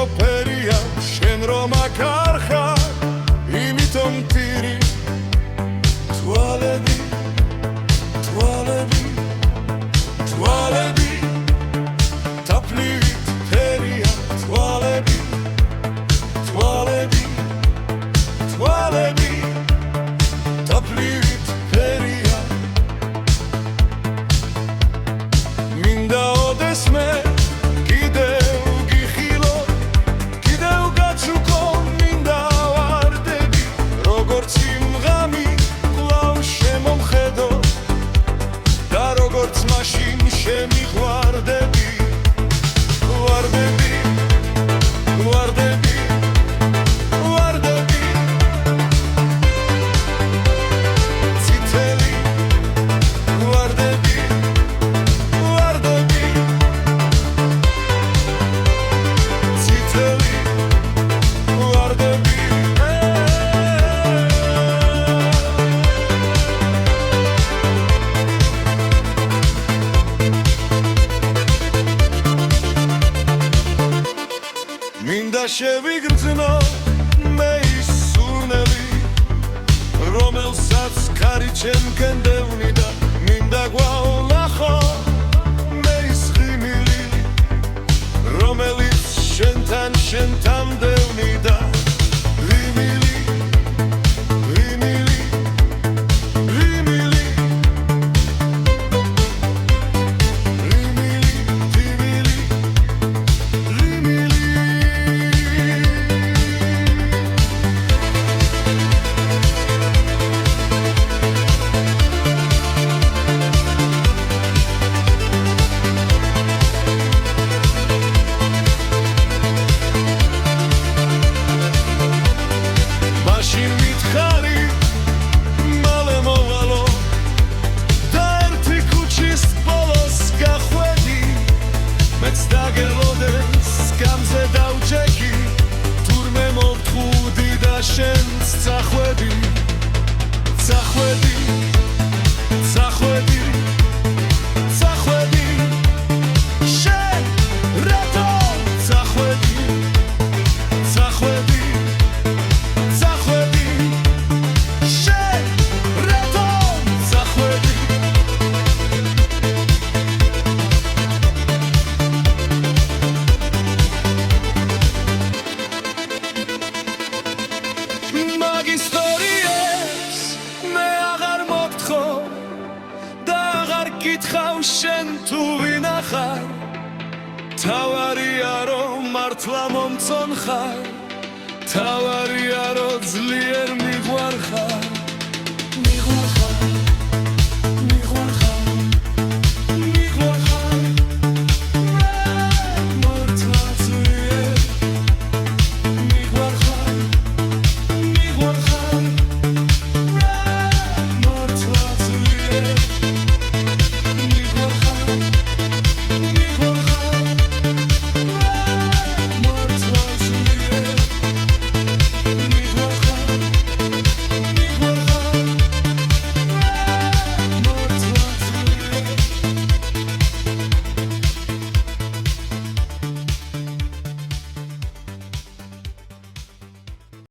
ყველაფერია შენ რომ აქ არ ხარ იმიტომ მტირი თვალები თაფლივით ფერია თვალები თაფლივით ფერია მინდა ოდეს მე კიდევ გიხილო კიდევ გაცუკო მინდა ვარდები როგორც იმღამი კვლავ შემომხედო და როგორც მაშინ შემიყვარდები მინდა შევიგრძნო მე ის სურნელი რომელსაც ქარი ჩემკენ დევნიდა მინდა გვავნახო მე ის ღიმილი რომელიც შენთან დევნიდა შენს წახვედი შენ რატო წახვედი შენ რატო წახვედი მაგ ისტორიებს მე აღარ მოგთხოვ და აღარ გითხავ შენ თუ ვინახარ თავარია რომ მართლა მომწონხარ თავარია რომ ძლიერ მიყვარხარ